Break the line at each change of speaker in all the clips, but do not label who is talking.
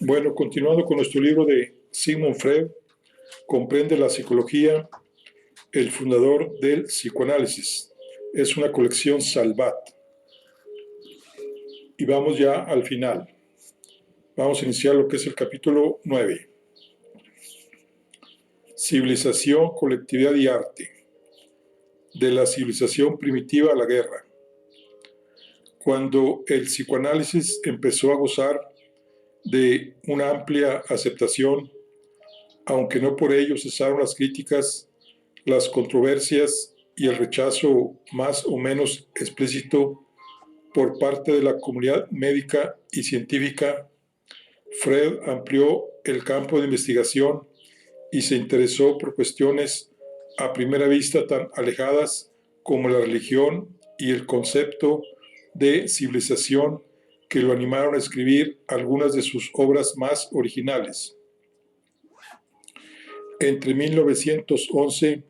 Bueno, continuando con nuestro libro de Sigmund Freud, comprende la psicología, el fundador del psicoanálisis. Es una colección Salvat. Y vamos ya al final. Vamos a iniciar lo que es el capítulo 9. Civilización, colectividad y arte. De la civilización primitiva a la guerra. Cuando el psicoanálisis empezó a gozar de una amplia aceptación, aunque no por ello cesaron las críticas, las controversias y el rechazo más o menos explícito por parte de la comunidad médica y científica, Freud amplió el campo de investigación y se interesó por cuestiones a primera vista tan alejadas como la religión y el concepto de civilización que lo animaron a escribir algunas de sus obras más originales. Entre 1911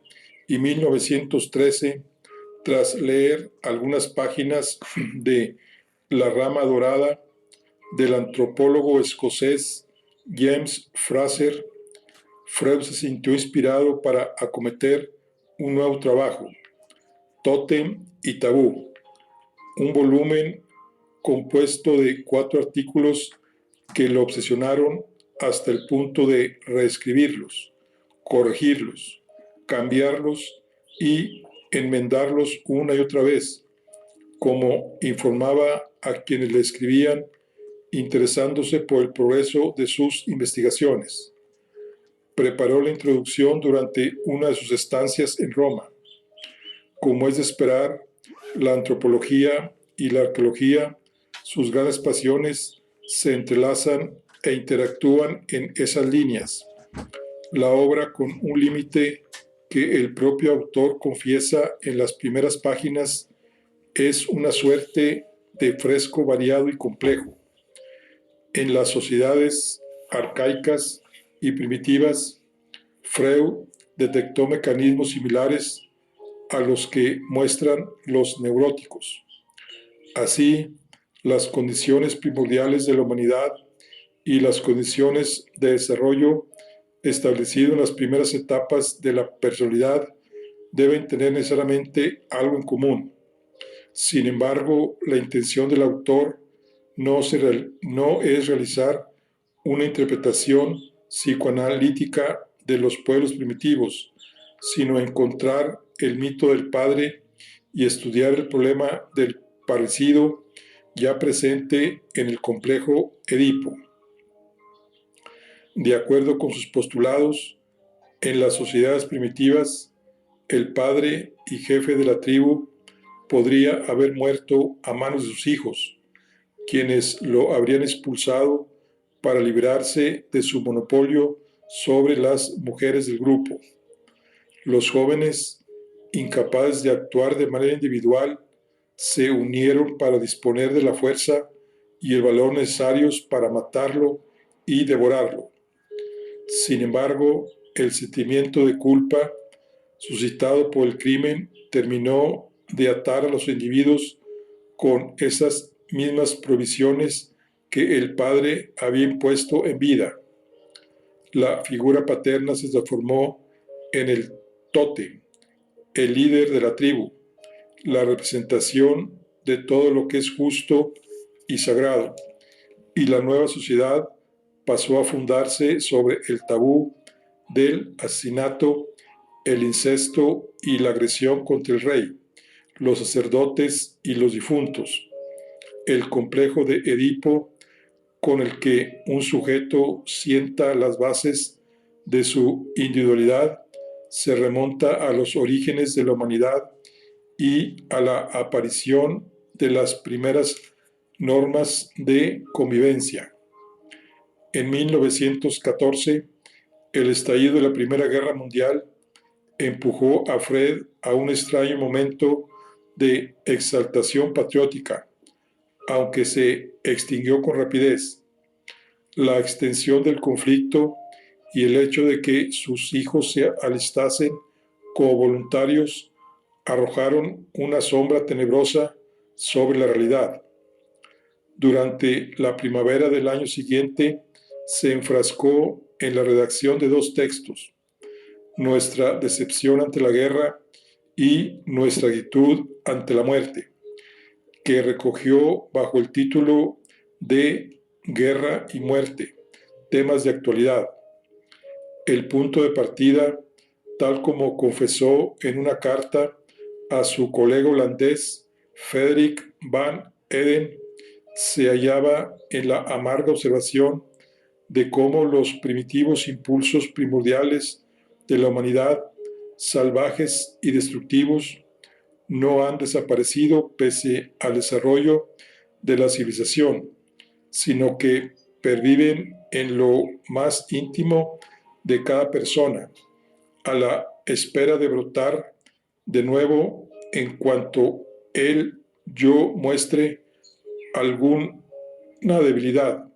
y 1913, tras leer algunas páginas de La rama dorada del antropólogo escocés James Fraser, Freud se sintió inspirado para acometer un nuevo trabajo, Tótem y Tabú, un volumen compuesto de 4 artículos que lo obsesionaron hasta el punto de reescribirlos, corregirlos, cambiarlos y enmendarlos una y otra vez, como informaba a quienes le escribían, interesándose por el progreso de sus investigaciones. Preparó la introducción durante una de sus estancias en Roma. Como es de esperar, la antropología y la arqueología, sus grandes pasiones, se entrelazan e interactúan en esas líneas. La obra, con un límite que el propio autor confiesa en las primeras páginas, es una suerte de fresco variado y complejo. En las sociedades arcaicas y primitivas, Freud detectó mecanismos similares a los que muestran los neuróticos. Así, las condiciones primordiales de la humanidad y las condiciones de desarrollo establecido en las primeras etapas de la personalidad deben tener necesariamente algo en común. Sin embargo, la intención del autor no es realizar una interpretación psicoanalítica de los pueblos primitivos, sino encontrar el mito del padre y estudiar el problema del parecido ya presente en el complejo Edipo. De acuerdo con sus postulados, en las sociedades primitivas, el padre y jefe de la tribu podría haber muerto a manos de sus hijos, quienes lo habrían expulsado para librarse de su monopolio sobre las mujeres del grupo. Los jóvenes, incapaces de actuar de manera individual, se unieron para disponer de la fuerza y el valor necesarios para matarlo y devorarlo. Sin embargo, el sentimiento de culpa suscitado por el crimen terminó de atar a los individuos con esas mismas provisiones que el padre había impuesto en vida. La figura paterna se transformó en el tótem, el líder de la tribu, la representación de todo lo que es justo y sagrado, y la nueva sociedad pasó a fundarse sobre el tabú del asesinato, el incesto y la agresión contra el rey, los sacerdotes y los difuntos. El complejo de Edipo, con el que un sujeto sienta las bases de su individualidad, se remonta a los orígenes de la humanidad y a la aparición de las primeras normas de convivencia. En 1914, el estallido de la Primera Guerra Mundial empujó a Freud a un extraño momento de exaltación patriótica, aunque se extinguió con rapidez. La extensión del conflicto y el hecho de que sus hijos se alistasen como voluntarios arrojaron una sombra tenebrosa sobre la realidad. Durante la primavera del año siguiente se enfrascó en la redacción de dos textos: Nuestra decepción ante la guerra y Nuestra actitud ante la muerte, que recogió bajo el título de Guerra y Muerte, temas de actualidad. El punto de partida, tal como confesó en una carta a su colega holandés Frederik van Eden, se hallaba en la amarga observación de cómo los primitivos impulsos primordiales de la humanidad, salvajes y destructivos, no han desaparecido pese al desarrollo de la civilización, sino que perviven en lo más íntimo de cada persona, a la espera de brotar de nuevo en cuanto el yo muestre alguna debilidad,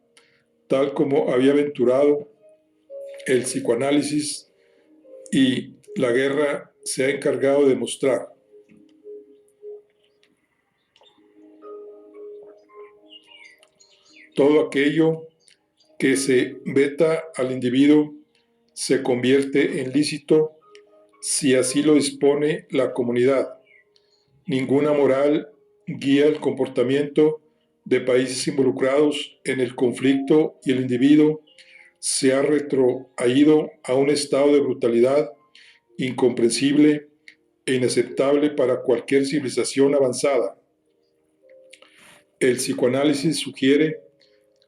tal como había aventurado el psicoanálisis y la guerra se ha encargado de mostrar. Todo aquello que se veta al individuo se convierte en lícito si así lo dispone la comunidad. Ninguna moral guía el comportamiento de países involucrados en el conflicto y el individuo se ha retrotraído a un estado de brutalidad incomprensible e inaceptable para cualquier civilización avanzada. El psicoanálisis sugiere,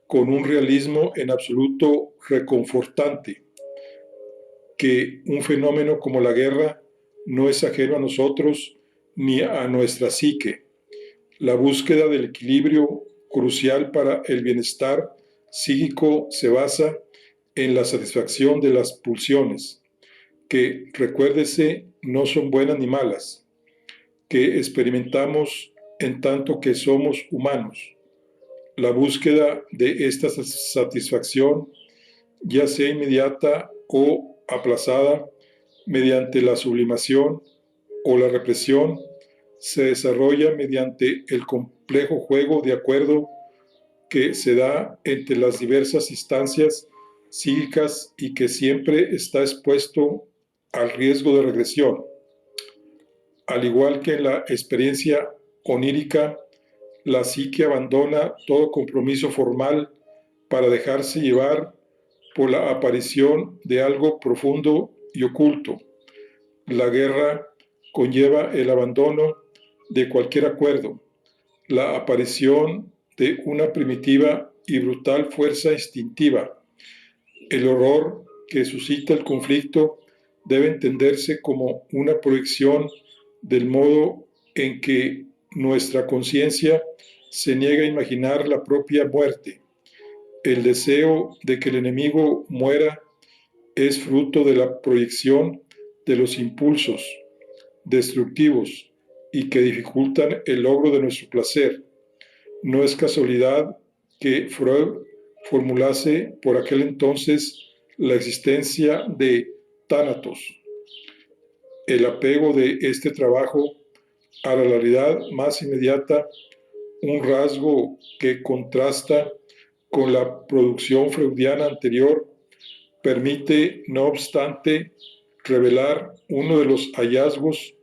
con un realismo en absoluto reconfortante, que un fenómeno como la guerra no es ajeno a nosotros ni a nuestra psique. La búsqueda del equilibrio crucial para el bienestar psíquico se basa en la satisfacción de las pulsiones, que, recuérdese, no son buenas ni malas, que experimentamos en tanto que somos humanos. La búsqueda de esta satisfacción, ya sea inmediata o aplazada, mediante la sublimación o la represión, se desarrolla mediante el complejo juego de acuerdo que se da entre las diversas instancias psíquicas y que siempre está expuesto al riesgo de regresión. Al igual que en la experiencia onírica, la psique abandona todo compromiso formal para dejarse llevar por la aparición de algo profundo y oculto. La guerra conlleva el abandono de cualquier acuerdo, la aparición de una primitiva y brutal fuerza instintiva. El horror que suscita el conflicto debe entenderse como una proyección del modo en que nuestra conciencia se niega a imaginar la propia muerte. El deseo de que el enemigo muera es fruto de la proyección de los impulsos destructivos y que dificultan el logro de nuestro placer. No es casualidad que Freud formulase por aquel entonces la existencia de Thanatos. El apego de este trabajo a la realidad más inmediata, un rasgo que contrasta con la producción freudiana anterior, permite, no obstante, revelar uno de los hallazgos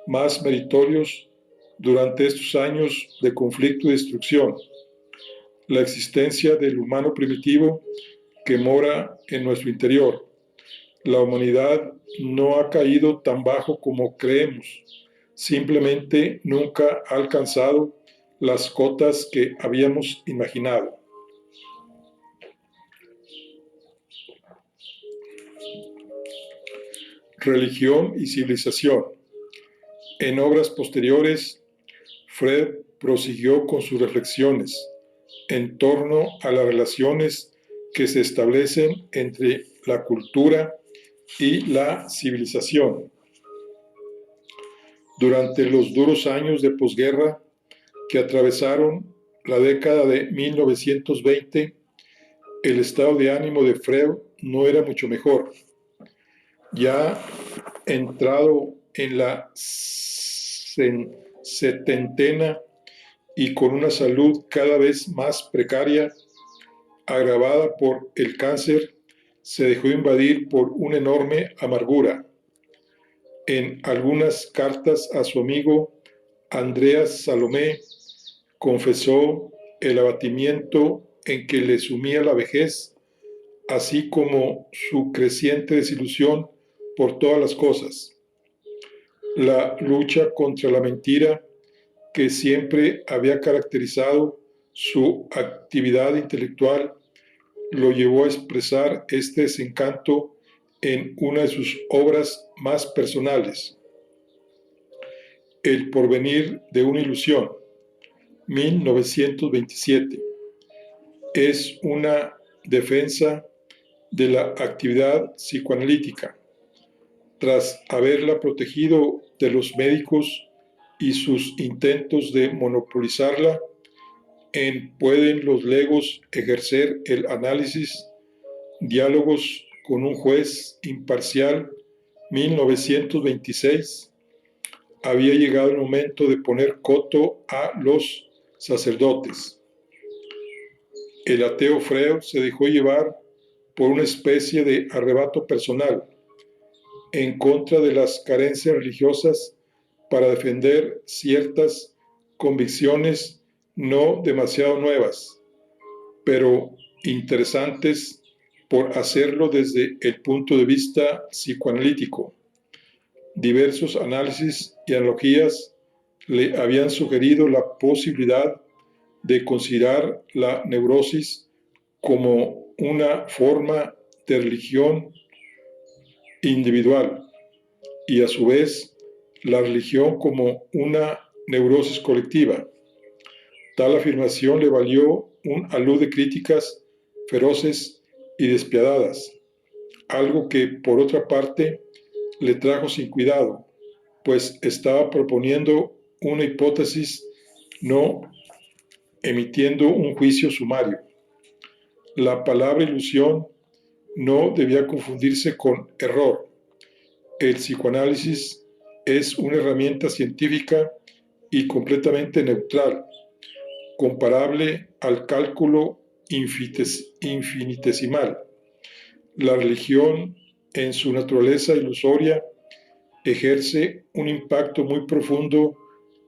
más meritorios durante estos años de conflicto y destrucción: la existencia del humano primitivo que mora en nuestro interior. La humanidad no ha caído tan bajo como creemos, simplemente nunca ha alcanzado las cotas que habíamos imaginado. Religión y civilización. En obras posteriores, Freud prosiguió con sus reflexiones en torno a las relaciones que se establecen entre la cultura y la civilización. Durante los duros años de posguerra que atravesaron la década de 1920, el estado de ánimo de Freud no era mucho mejor. Ya entrado en la setentena y con una salud cada vez más precaria, agravada por el cáncer, se dejó invadir por una enorme amargura. En algunas cartas a su amigo Andreas Salomé, confesó el abatimiento en que le sumía la vejez, así como su creciente desilusión por todas las cosas. La lucha contra la mentira, que siempre había caracterizado su actividad intelectual, lo llevó a expresar este desencanto en una de sus obras más personales, El porvenir de una ilusión, 1927. Es una defensa de la actividad psicoanalítica. Tras haberla protegido de los médicos y sus intentos de monopolizarla, en ¿Pueden los legos ejercer el análisis? Diálogos con un juez imparcial, 1926, había llegado el momento de poner coto a los sacerdotes. El ateo Freud se dejó llevar por una especie de arrebato personal en contra de las carencias religiosas para defender ciertas convicciones no demasiado nuevas, pero interesantes por hacerlo desde el punto de vista psicoanalítico. Diversos análisis y analogías le habían sugerido la posibilidad de considerar la neurosis como una forma de religión individual y a su vez la religión como una neurosis colectiva. Tal afirmación le valió un alud de críticas feroces y despiadadas, algo que por otra parte le trajo sin cuidado, pues estaba proponiendo una hipótesis, no emitiendo un juicio sumario. La palabra ilusión no debía confundirse con error. El psicoanálisis es una herramienta científica y completamente neutral, comparable al cálculo infinitesimal. La religión, en su naturaleza ilusoria, ejerce un impacto muy profundo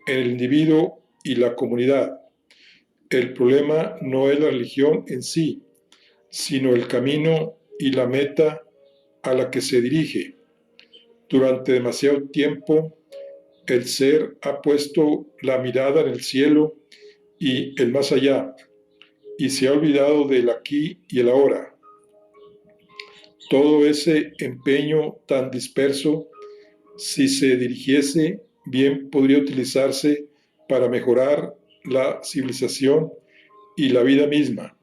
en el individuo y la comunidad. El problema no es la religión en sí, sino el camino y la meta a la que se dirige. Durante demasiado tiempo, el ser ha puesto la mirada en el cielo y el más allá, y se ha olvidado del aquí y el ahora. Todo ese empeño tan disperso, si se dirigiese bien, podría utilizarse para mejorar la civilización y la vida misma.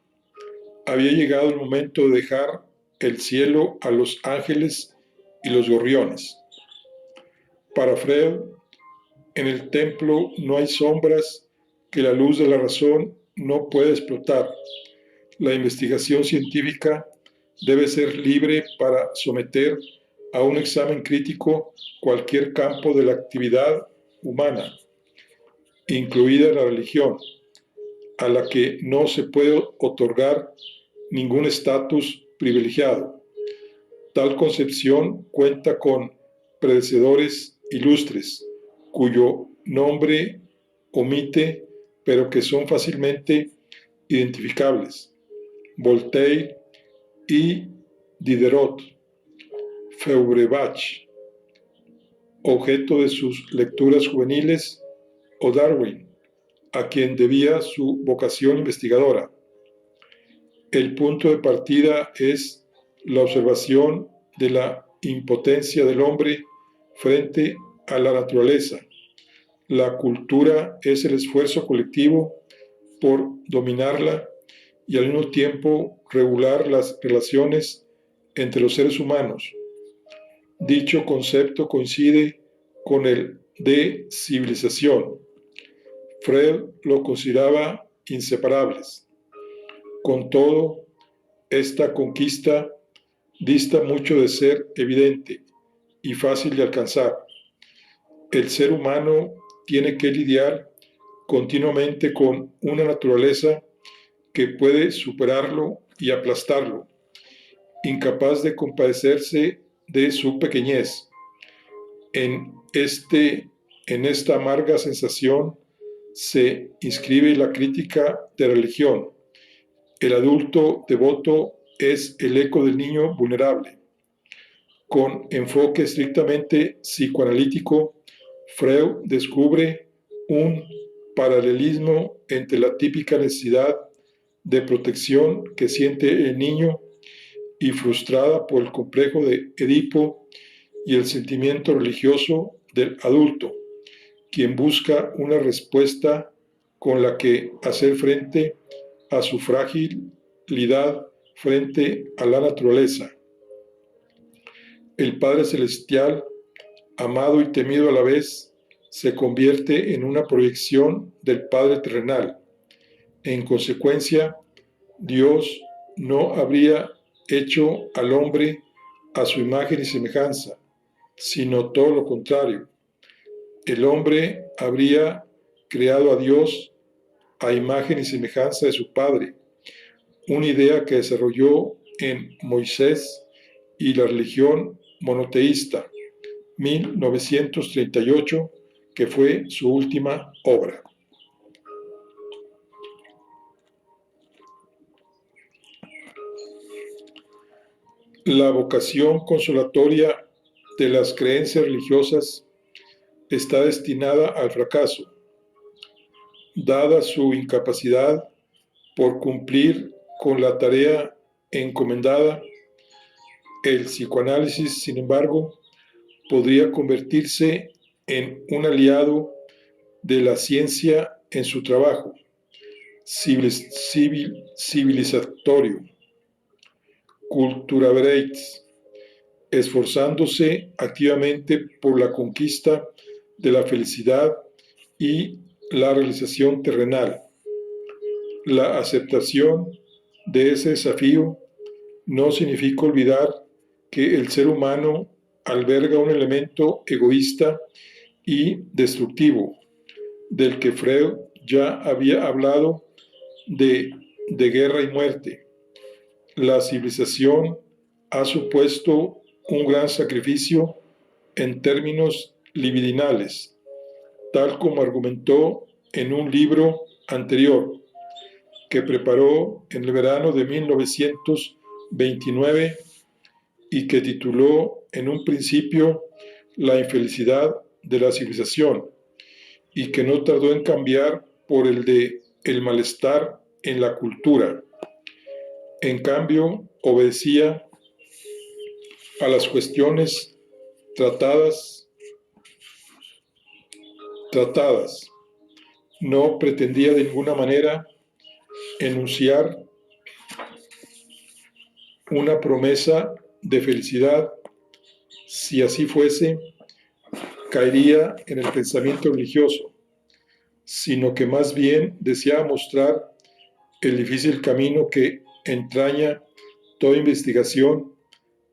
Había llegado el momento de dejar el cielo a los ángeles y los gorriones. Para Freud, en el templo no hay sombras que la luz de la razón no puede explotar. La investigación científica debe ser libre para someter a un examen crítico cualquier campo de la actividad humana, incluida la religión, a la que no se puede otorgar ningún estatus privilegiado. Tal concepción cuenta con predecesores ilustres, cuyo nombre omite, pero que son fácilmente identificables: Voltaire y Diderot. Feuerbach, objeto de sus lecturas juveniles, o Darwin, a quien debía su vocación investigadora. El punto de partida es la observación de la impotencia del hombre frente a la naturaleza. La cultura es el esfuerzo colectivo por dominarla y al mismo tiempo regular las relaciones entre los seres humanos. Dicho concepto coincide con el de civilización. Freud lo consideraba inseparables. Con todo, esta conquista dista mucho de ser evidente y fácil de alcanzar. El ser humano tiene que lidiar continuamente con una naturaleza que puede superarlo y aplastarlo, incapaz de compadecerse de su pequeñez. En esta amarga sensación se inscribe la crítica de religión. El adulto devoto es el eco del niño vulnerable. Con enfoque estrictamente psicoanalítico, Freud descubre un paralelismo entre la típica necesidad de protección que siente el niño y frustrada por el complejo de Edipo y el sentimiento religioso del adulto, quien busca una respuesta con la que hacer frente a su fragilidad frente a la naturaleza. El Padre Celestial, amado y temido a la vez, se convierte en una proyección del Padre terrenal. En consecuencia, Dios no habría hecho al hombre a su imagen y semejanza, sino todo lo contrario. El hombre habría creado a Dios a imagen y semejanza de su Padre, una idea que desarrolló en Moisés y la religión monoteísta, 1938, que fue su última obra. La vocación consolatoria de las creencias religiosas está destinada al fracaso, dada su incapacidad por cumplir con la tarea encomendada. El psicoanálisis, sin embargo, podría convertirse en un aliado de la ciencia en su trabajo civilizatorio, Kulturarbeit, esforzándose activamente por la conquista de la felicidad y la realización terrenal. La aceptación de ese desafío no significa olvidar que el ser humano alberga un elemento egoísta y destructivo, del que Freud ya había hablado de guerra y muerte. La civilización ha supuesto un gran sacrificio en términos libidinales, tal como argumentó en un libro anterior que preparó en el verano de 1929 y que tituló en un principio La infelicidad de la civilización, y que no tardó en cambiar por el de el malestar en la cultura. En cambio, obedecía a las cuestiones tratadas. No pretendía de ninguna manera enunciar una promesa de felicidad. Si así fuese, caería en el pensamiento religioso, sino que más bien deseaba mostrar el difícil camino que entraña toda investigación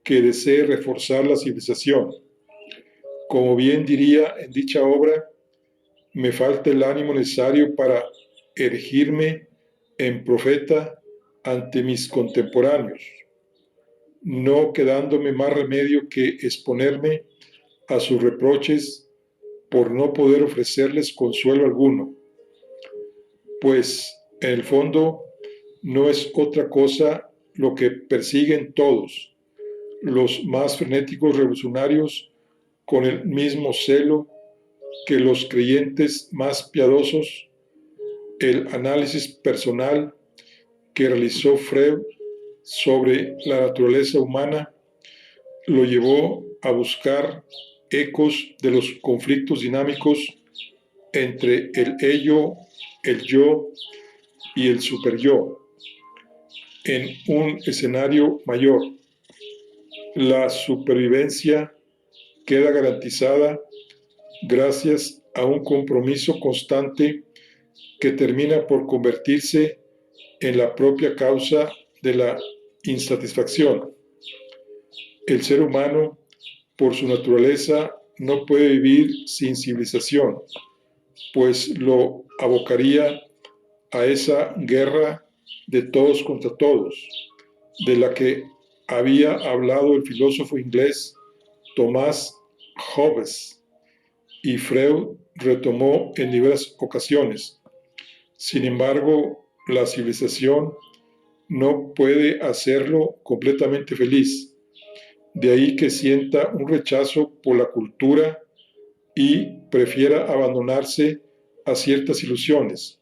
que desee reforzar la civilización. Como bien diría en dicha obra, me falta el ánimo necesario para erigirme en profeta ante mis contemporáneos, no quedándome más remedio que exponerme a sus reproches por no poder ofrecerles consuelo alguno, pues en el fondo no es otra cosa lo que persiguen todos, los más frenéticos revolucionarios, con el mismo celo que los creyentes más piadosos. El análisis personal que realizó Freud sobre la naturaleza humana lo llevó a buscar ecos de los conflictos dinámicos entre el ello, el yo y el superyo en un escenario mayor. La supervivencia queda garantizada gracias a un compromiso constante que termina por convertirse en la propia causa de la insatisfacción. El ser humano, por su naturaleza, no puede vivir sin civilización, pues lo abocaría a esa guerra de todos contra todos, de la que había hablado el filósofo inglés Thomas Hobbes y Freud retomó en diversas ocasiones. Sin embargo, la civilización no puede hacerlo completamente feliz. De ahí que sienta un rechazo por la cultura y prefiera abandonarse a ciertas ilusiones.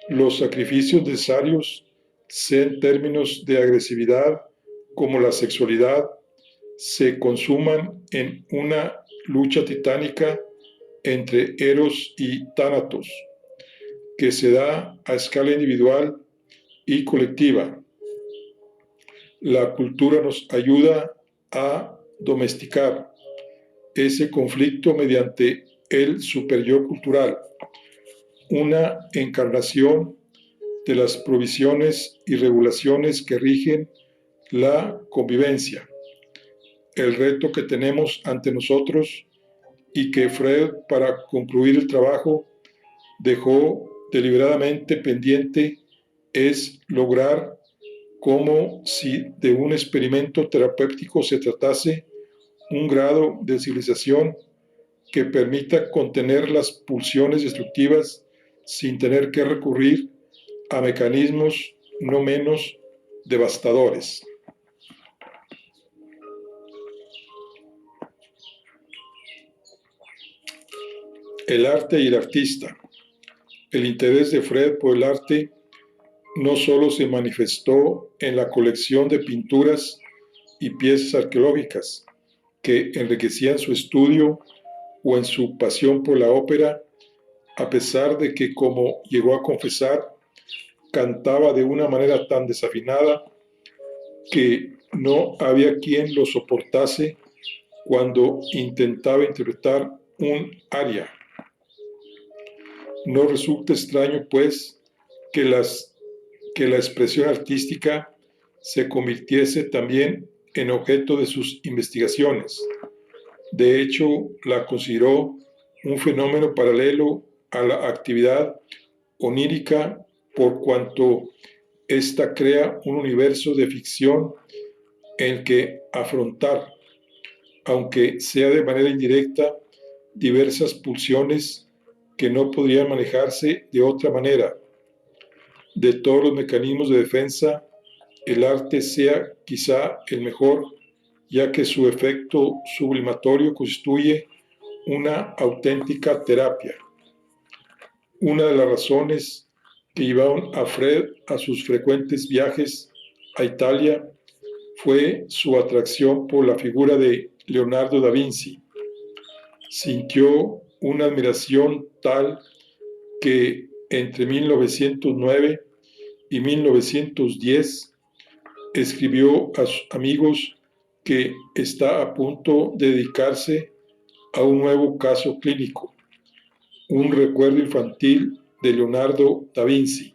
Los sacrificios necesarios, sea en términos de agresividad como la sexualidad, se consuman en una lucha titánica entre Eros y Tánatos, que se da a escala individual y colectiva. La cultura nos ayuda a domesticar ese conflicto mediante el superyo cultural, una encarnación de las provisiones y regulaciones que rigen la convivencia. El reto que tenemos ante nosotros y que Freud, para concluir el trabajo, dejó deliberadamente pendiente es lograr, como si de un experimento terapéutico se tratase, un grado de civilización que permita contener las pulsiones destructivas sin tener que recurrir a mecanismos no menos devastadores. El arte y el artista. El interés de Freud por el arte no solo se manifestó en la colección de pinturas y piezas arqueológicas que enriquecían su estudio o en su pasión por la ópera, a pesar de que, como llegó a confesar, cantaba de una manera tan desafinada que no había quien lo soportase cuando intentaba interpretar un aria. No resulta extraño, pues, que la expresión artística se convirtiese también en objeto de sus investigaciones. De hecho, la consideró un fenómeno paralelo a la actividad onírica, por cuanto ésta crea un universo de ficción en el que afrontar, aunque sea de manera indirecta, diversas pulsiones que no podrían manejarse de otra manera. De todos los mecanismos de defensa, el arte sea quizá el mejor, ya que su efecto sublimatorio constituye una auténtica terapia. Una de las razones que llevaron a Freud a sus frecuentes viajes a Italia fue su atracción por la figura de Leonardo da Vinci. Sintió una admiración tal que entre 1909 y 1910 escribió a sus amigos que está a punto de dedicarse a un nuevo caso clínico, un recuerdo infantil de Leonardo da Vinci,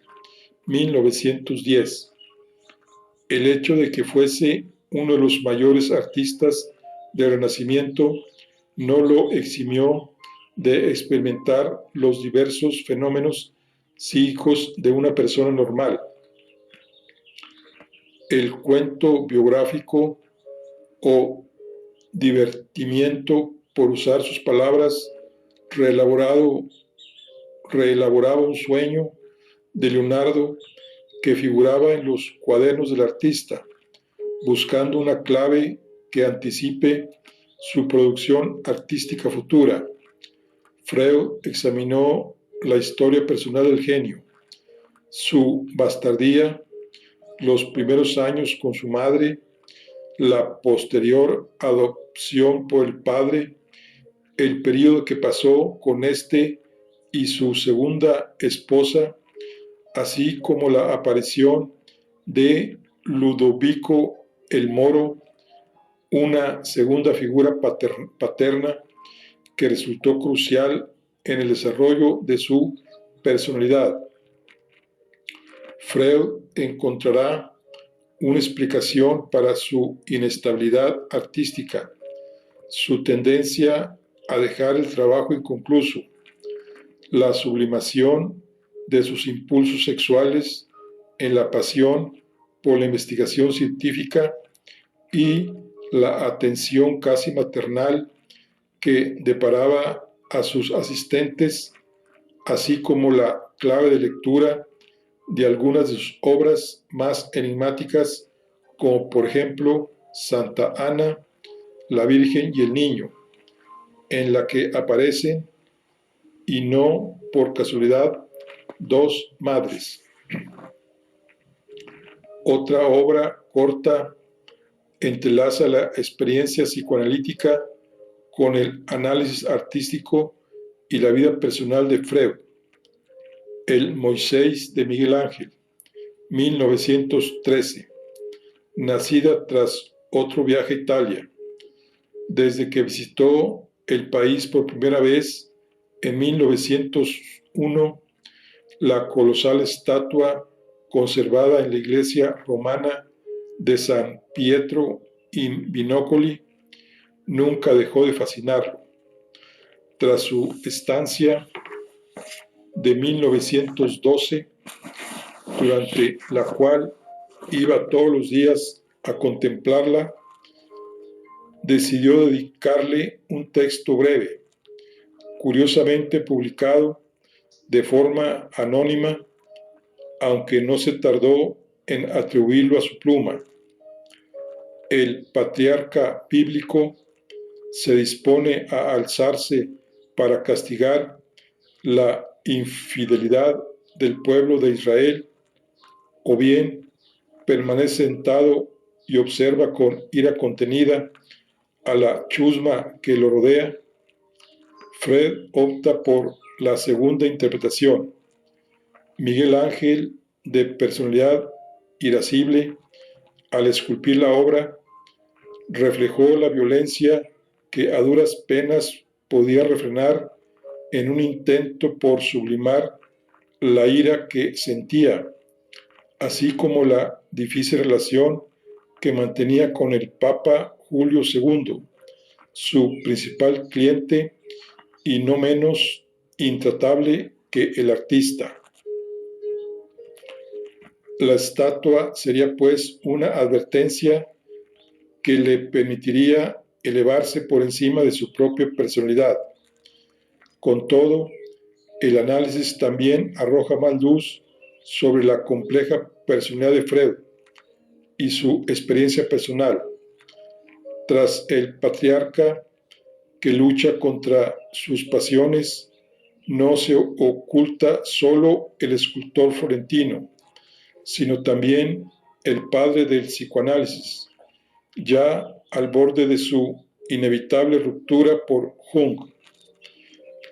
1910. El hecho de que fuese uno de los mayores artistas del Renacimiento no lo eximió de experimentar los diversos fenómenos psíquicos de una persona normal. El cuento biográfico o divertimiento, por usar sus palabras, reelaboraba un sueño de Leonardo que figuraba en los cuadernos del artista, buscando una clave que anticipe su producción artística futura. Freud examinó la historia personal del genio, su bastardía, los primeros años con su madre, la posterior adopción por el padre, el periodo que pasó con este y su segunda esposa, así como la aparición de Ludovico el Moro, una segunda figura paterna que resultó crucial en el desarrollo de su personalidad. Freud encontrará una explicación para su inestabilidad artística, su tendencia a dejar el trabajo inconcluso, la sublimación de sus impulsos sexuales en la pasión por la investigación científica y la atención casi maternal que deparaba a sus asistentes, así como la clave de lectura de algunas de sus obras más enigmáticas, como por ejemplo Santa Ana, la Virgen y el Niño, en la que aparecen, y no por casualidad, dos madres. Otra obra corta entrelaza la experiencia psicoanalítica con el análisis artístico y la vida personal de Freud, El Moisés de Miguel Ángel, 1913, nacida tras otro viaje a Italia. Desde que visitó el país por primera vez en 1901, la colosal estatua conservada en la iglesia romana de San Pietro in Vinocoli nunca dejó de fascinarlo. Tras su estancia de 1912, durante la cual iba todos los días a contemplarla, decidió dedicarle un texto breve, curiosamente publicado de forma anónima, aunque no se tardó en atribuirlo a su pluma. El patriarca bíblico se dispone a alzarse para castigar la infidelidad del pueblo de Israel, o bien permanece sentado y observa con ira contenida a la chusma que lo rodea. Freud opta por la segunda interpretación. Miguel Ángel, de personalidad irascible, al esculpir la obra, reflejó la violencia que a duras penas podía refrenar en un intento por sublimar la ira que sentía, así como la difícil relación que mantenía con el Papa Julio II, su principal cliente y no menos intratable que el artista. La estatua sería pues una advertencia que le permitiría elevarse por encima de su propia personalidad. Con todo, el análisis también arroja más luz sobre la compleja personalidad de Freud y su experiencia personal. Tras el patriarca que lucha contra sus pasiones, no se oculta solo el escultor florentino, sino también el padre del psicoanálisis, ya al borde de su inevitable ruptura por Jung.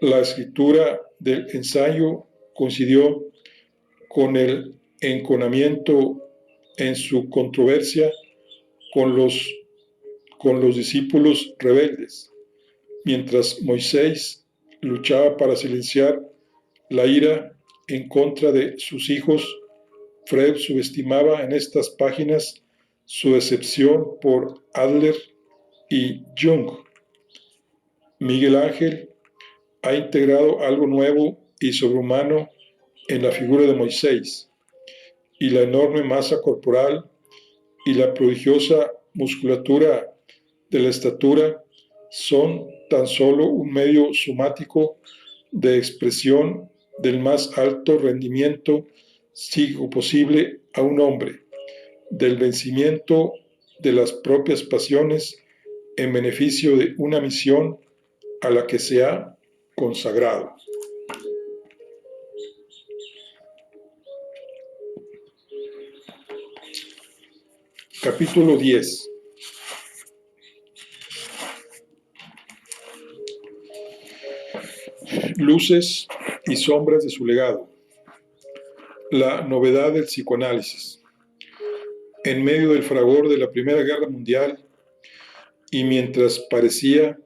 La escritura del ensayo coincidió con el enconamiento en su controversia con los discípulos rebeldes. Mientras Moisés luchaba para silenciar la ira en contra de sus hijos, Freud subestimaba en estas páginas su decepción por Adler y Jung. Miguel Ángel ha integrado algo nuevo y sobrehumano en la figura de Moisés, y la enorme masa corporal y la prodigiosa musculatura de la estatura son tan solo un medio somático de expresión del más alto rendimiento psíquico posible a un hombre, del vencimiento de las propias pasiones en beneficio de una misión a la que se ha consagrado. Capítulo 10. Luces y sombras de su legado. La novedad del psicoanálisis. En medio del fragor de la Primera Guerra Mundial, y mientras parecía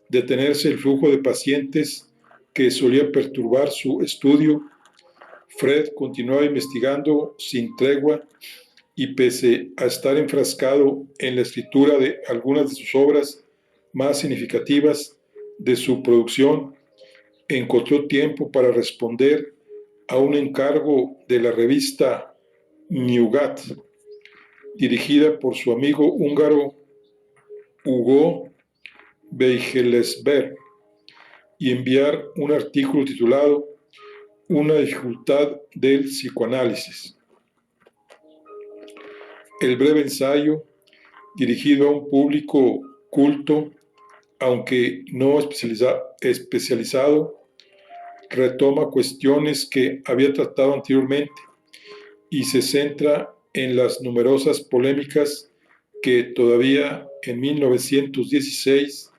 detenerse el flujo de pacientes que solía perturbar su estudio, Freud continuaba investigando sin tregua, y pese a estar enfrascado en la escritura de algunas de sus obras más significativas de su producción, encontró tiempo para responder a un encargo de la revista Neugat dirigida por su amigo húngaro Hugo Beigelsberg, y enviar un artículo titulado Una dificultad del psicoanálisis. El breve ensayo, dirigido a un público culto, aunque no especializado, retoma cuestiones que había tratado anteriormente y se centra en las numerosas polémicas que todavía en 1916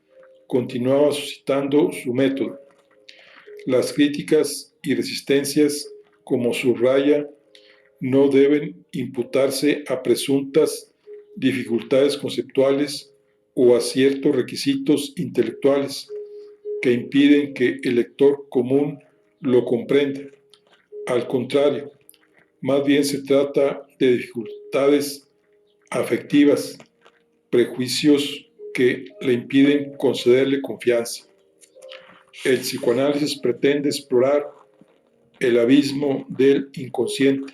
continuaba suscitando su método. Las críticas y resistencias, como subraya, no deben imputarse a presuntas dificultades conceptuales o a ciertos requisitos intelectuales que impiden que el lector común lo comprenda. Al contrario, más bien se trata de dificultades afectivas, prejuicios que le impiden concederle confianza. El psicoanálisis pretende explorar el abismo del inconsciente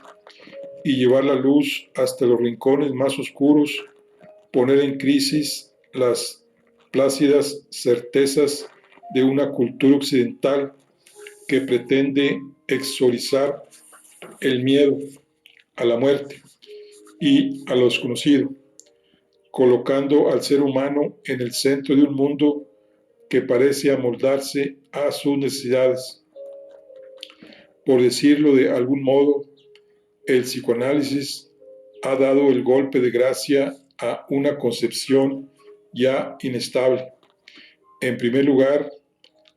y llevar la luz hasta los rincones más oscuros, poner en crisis las plácidas certezas de una cultura occidental que pretende exorcizar el miedo a la muerte y a lo desconocido, colocando al ser humano en el centro de un mundo que parece amoldarse a sus necesidades. Por decirlo de algún modo, el psicoanálisis ha dado el golpe de gracia a una concepción ya inestable. En primer lugar,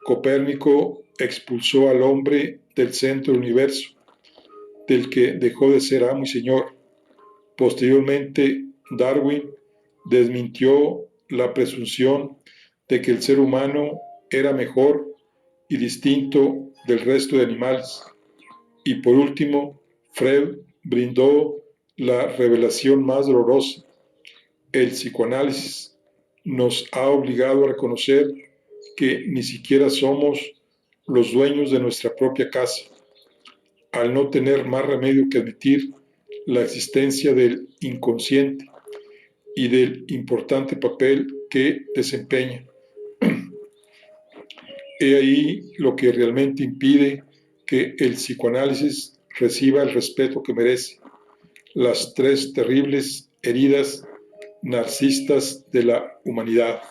Copérnico expulsó al hombre del centro del universo, del que dejó de ser amo y señor. Posteriormente, Darwin desmintió la presunción de que el ser humano era mejor y distinto del resto de animales. Y por último, Freud brindó la revelación más dolorosa. El psicoanálisis nos ha obligado a reconocer que ni siquiera somos los dueños de nuestra propia casa, al no tener más remedio que admitir la existencia del inconsciente y del importante papel que desempeña. He ahí lo que realmente impide que el psicoanálisis reciba el respeto que merece: las tres terribles heridas narcisistas de la humanidad.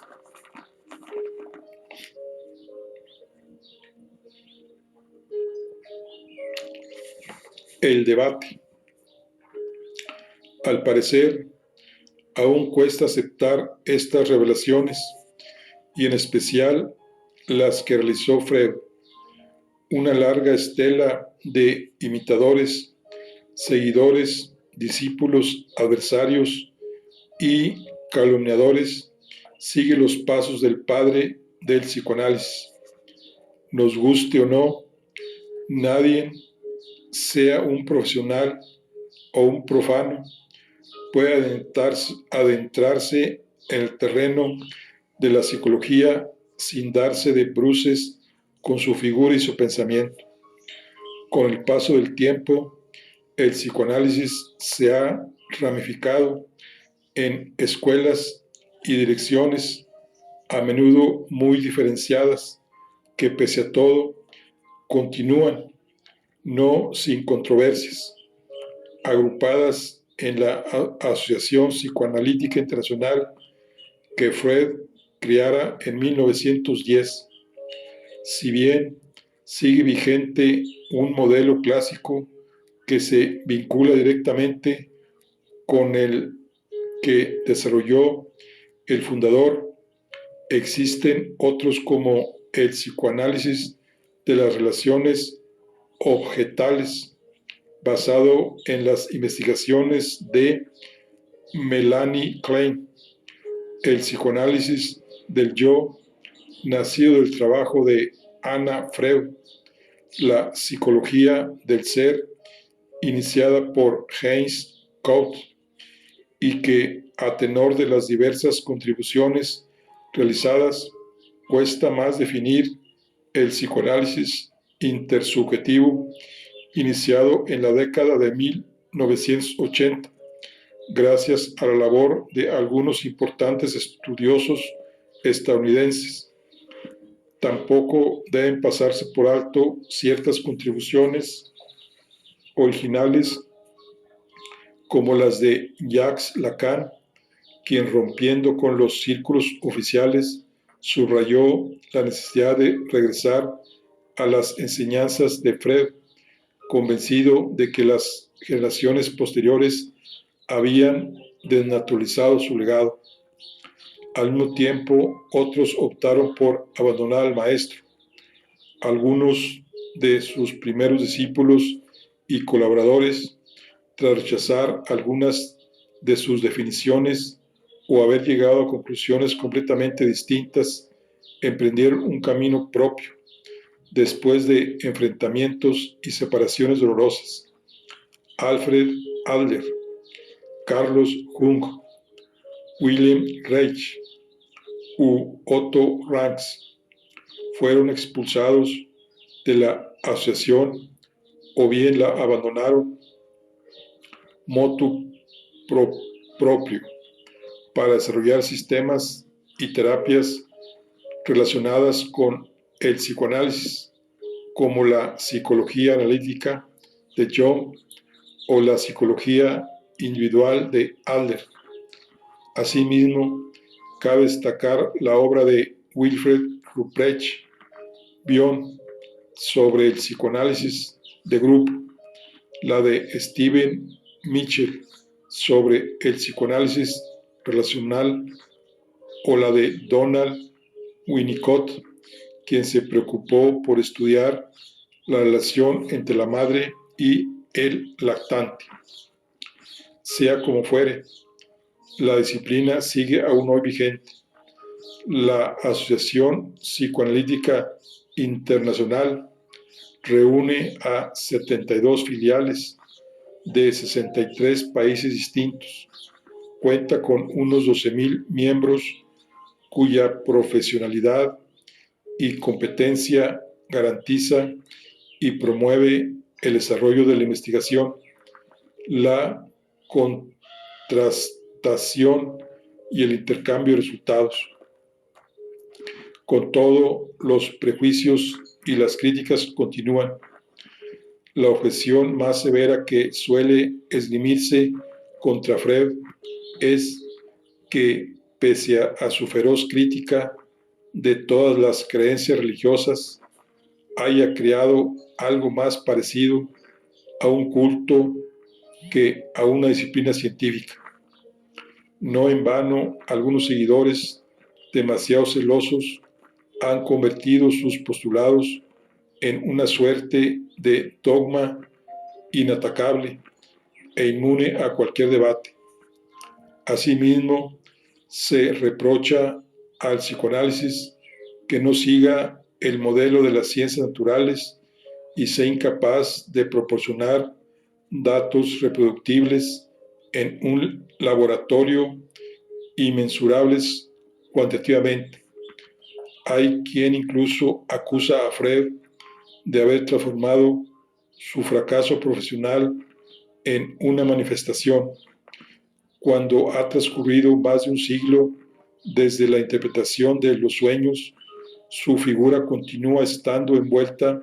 El debate. Al parecer, aún cuesta aceptar estas revelaciones, y en especial las que realizó Freud. Una larga estela de imitadores, seguidores, discípulos, adversarios y calumniadores sigue los pasos del padre del psicoanálisis. Nos guste o no, nadie, sea un profesional o un profano, puede adentrarse en el terreno de la psicología sin darse de bruces con su figura y su pensamiento. Con el paso del tiempo, el psicoanálisis se ha ramificado en escuelas y direcciones a menudo muy diferenciadas que, pese a todo, continúan, no sin controversias, agrupadas en la Asociación Psicoanalítica Internacional que Freud creara en 1910. Si bien sigue vigente un modelo clásico que se vincula directamente con el que desarrolló el fundador, existen otros como el psicoanálisis de las relaciones objetales, basado en las investigaciones de Melanie Klein, el psicoanálisis del yo, nacido del trabajo de Anna Freud, la psicología del ser, iniciada por Heinz Kaut, y que, a tenor de las diversas contribuciones realizadas, cuesta más definir el psicoanálisis intersubjetivo iniciado en la década de 1980 gracias a la labor de algunos importantes estudiosos estadounidenses. Tampoco deben pasarse por alto ciertas contribuciones originales como las de Jacques Lacan, quien rompiendo con los círculos oficiales subrayó la necesidad de regresar a las enseñanzas de Freud, convencido de que las generaciones posteriores habían desnaturalizado su legado. Al mismo tiempo, otros optaron por abandonar al maestro. Algunos de sus primeros discípulos y colaboradores, tras rechazar algunas de sus definiciones o haber llegado a conclusiones completamente distintas, emprendieron un camino propio, después de enfrentamientos y separaciones dolorosas. Alfred Adler, Carlos Jung, Wilhelm Reich u Otto Ranks fueron expulsados de la asociación o bien la abandonaron motu propio para desarrollar sistemas y terapias relacionadas con el psicoanálisis, como la psicología analítica de Jung o la psicología individual de Adler. Asimismo, cabe destacar la obra de Wilfred Ruprecht Bion sobre el psicoanálisis de grupo, la de Steven Mitchell sobre el psicoanálisis relacional o la de Donald Winnicott, quien se preocupó por estudiar la relación entre la madre y el lactante. Sea como fuere, la disciplina sigue aún hoy vigente. La Asociación Psicoanalítica Internacional reúne a 72 filiales de 63 países distintos. Cuenta con unos 12,000 miembros cuya profesionalidad y competencia garantiza y promueve el desarrollo de la investigación, la contrastación y el intercambio de resultados. Con todo, los prejuicios y las críticas continúan. La objeción más severa que suele esgrimirse contra Freud es que, pese a su feroz crítica de todas las creencias religiosas, haya creado algo más parecido a un culto que a una disciplina científica. No en vano, algunos seguidores demasiado celosos han convertido sus postulados en una suerte de dogma inatacable e inmune a cualquier debate. Asimismo, se reprocha al psicoanálisis que no siga el modelo de las ciencias naturales y sea incapaz de proporcionar datos reproductibles en un laboratorio y mensurables cuantitativamente. Hay quien incluso acusa a Freud de haber transformado su fracaso profesional en una manifestación, cuando ha transcurrido más de un siglo desde la interpretación de los sueños. Su figura continúa estando envuelta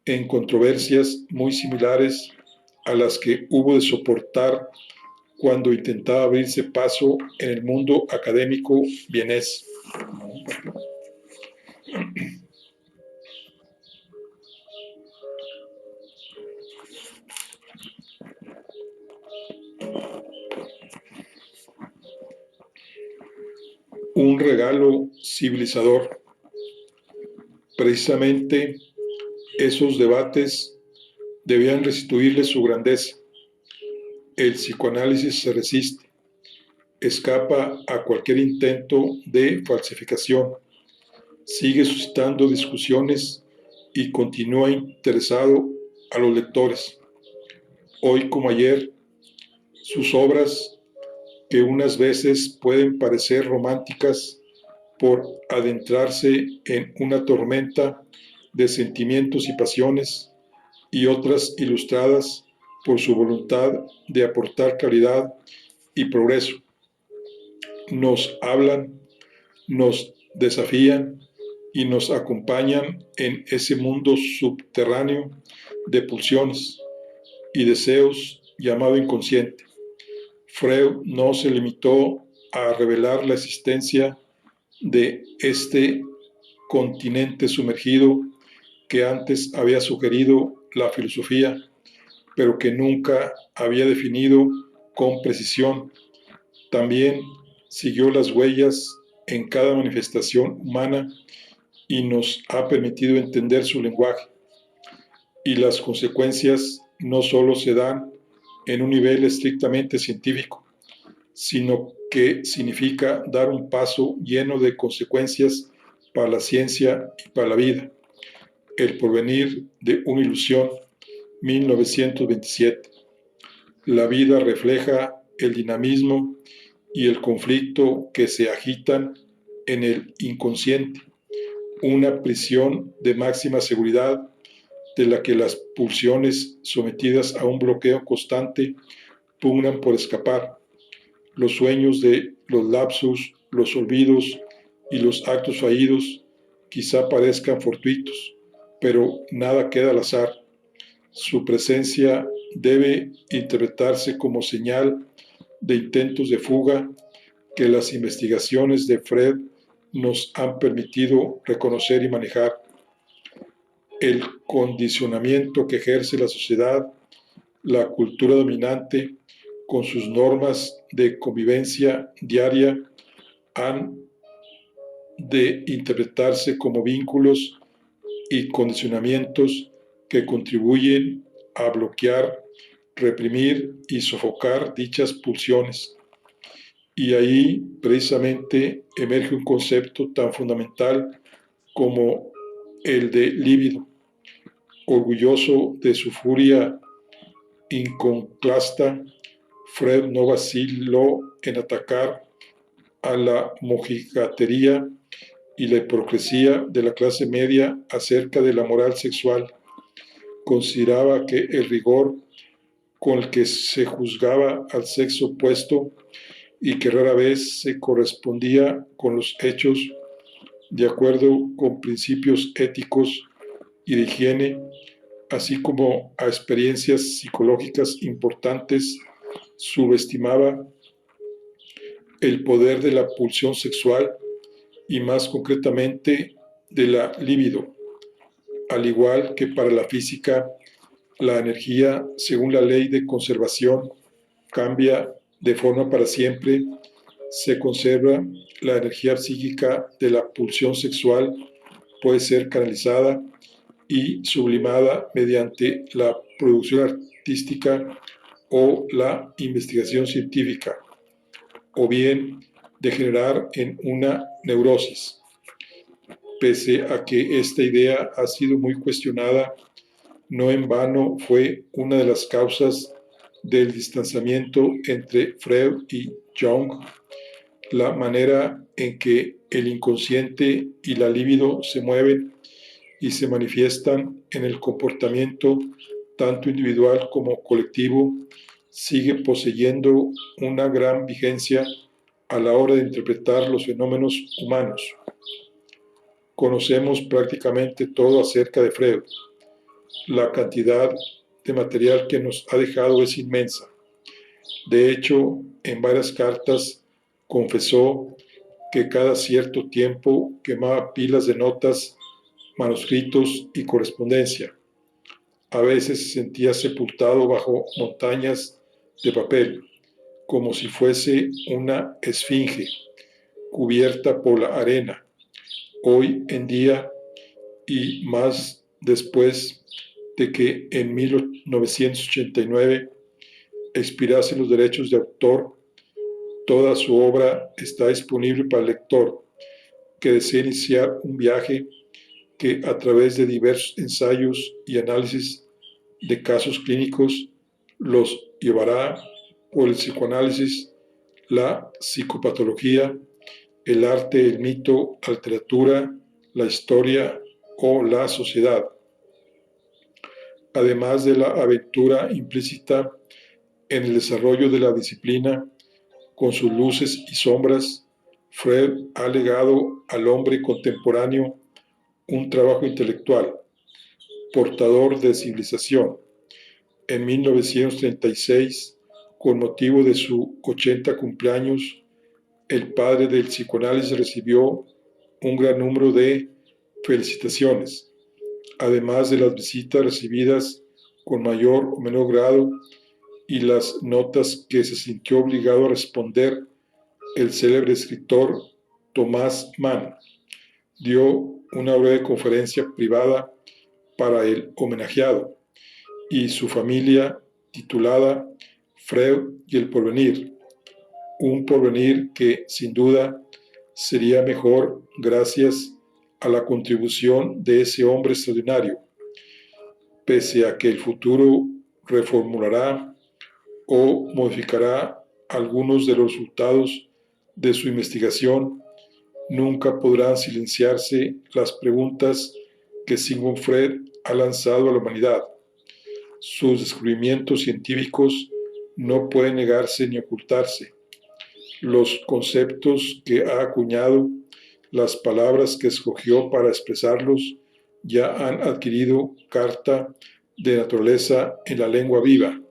en controversias muy similares a las que hubo de soportar cuando intentaba abrirse paso en el mundo académico vienés. Un regalo civilizador. Precisamente esos debates debían restituirle su grandeza. El psicoanálisis se resiste, escapa a cualquier intento de falsificación, sigue suscitando discusiones y continúa interesado a los lectores. Hoy como ayer, sus obras, que unas veces pueden parecer románticas por adentrarse en una tormenta de sentimientos y pasiones, y otras ilustradas por su voluntad de aportar claridad y progreso. Nos hablan, nos desafían y nos acompañan en ese mundo subterráneo de pulsiones y deseos llamado inconsciente. Freud no se limitó a revelar la existencia de este continente sumergido que antes había sugerido la filosofía, pero que nunca había definido con precisión. También siguió las huellas en cada manifestación humana y nos ha permitido entender su lenguaje. Y las consecuencias no solo se dan en un nivel estrictamente científico, sino que significa dar un paso lleno de consecuencias para la ciencia y para la vida. El porvenir de una ilusión, 1927. La vida refleja el dinamismo y el conflicto que se agitan en el inconsciente, una prisión de máxima seguridad de la que las pulsiones sometidas a un bloqueo constante pugnan por escapar. Los sueños de los lapsus, los olvidos y los actos fallidos quizá parezcan fortuitos, pero nada queda al azar. Su presencia debe interpretarse como señal de intentos de fuga que las investigaciones de Freud nos han permitido reconocer y manejar. El condicionamiento que ejerce la sociedad, la cultura dominante, con sus normas de convivencia diaria, han de interpretarse como vínculos y condicionamientos que contribuyen a bloquear, reprimir y sofocar dichas pulsiones. Y ahí precisamente emerge un concepto tan fundamental como el de líbido. Orgulloso de su furia iconoclasta, Freud no vaciló en atacar a la mojigatería y la hipocresía de la clase media acerca de la moral sexual. Consideraba que el rigor con el que se juzgaba al sexo opuesto y que rara vez se correspondía con los hechos de acuerdo con principios éticos y de higiene, así como a experiencias psicológicas importantes, subestimaba el poder de la pulsión sexual y más concretamente de la libido. Al igual que para la física, la energía, según la ley de conservación, cambia de forma para siempre, se conserva la energía psíquica de la pulsión sexual, puede ser canalizada y sublimada mediante la producción artística o la investigación científica, o bien degenerar en una neurosis. Pese a que esta idea ha sido muy cuestionada, no en vano fue una de las causas del distanciamiento entre Freud y Jung, la manera en que el inconsciente y la libido se mueven y se manifiestan en el comportamiento tanto individual como colectivo, sigue poseyendo una gran vigencia a la hora de interpretar los fenómenos humanos. Conocemos prácticamente todo acerca de Freud. La cantidad de material que nos ha dejado es inmensa. De hecho, en varias cartas confesó que cada cierto tiempo quemaba pilas de notas, manuscritos y correspondencia. A veces se sentía sepultado bajo montañas de papel, como si fuese una esfinge cubierta por la arena. Hoy en día, y más después de que en 1989 expirasen los derechos de autor, toda su obra está disponible para el lector que desee iniciar un viaje que a través de diversos ensayos y análisis de casos clínicos los llevará por el psicoanálisis, la psicopatología, el arte, el mito, la literatura, la historia o la sociedad. Además de la aventura implícita en el desarrollo de la disciplina, Con sus luces y sombras, Freud ha legado al hombre contemporáneo un trabajo intelectual, portador de civilización. En 1936, con motivo de su 80 cumpleaños, el padre del psicoanálisis recibió un gran número de felicitaciones, además de las visitas recibidas con mayor o menor grado y las notas que se sintió obligado a responder el célebre escritor Thomas Mann. Dio una breve conferencia privada para el homenajeado y su familia titulada Freud y el porvenir, un porvenir que sin duda sería mejor gracias a la contribución de ese hombre extraordinario, pese a que el futuro reformulará o modificará algunos de los resultados de su investigación. Nunca podrán silenciarse las preguntas que Sigmund Freud ha lanzado a la humanidad. Sus descubrimientos científicos no pueden negarse ni ocultarse. Los conceptos que ha acuñado, las palabras que escogió para expresarlos, ya han adquirido carta de naturaleza en la lengua viva.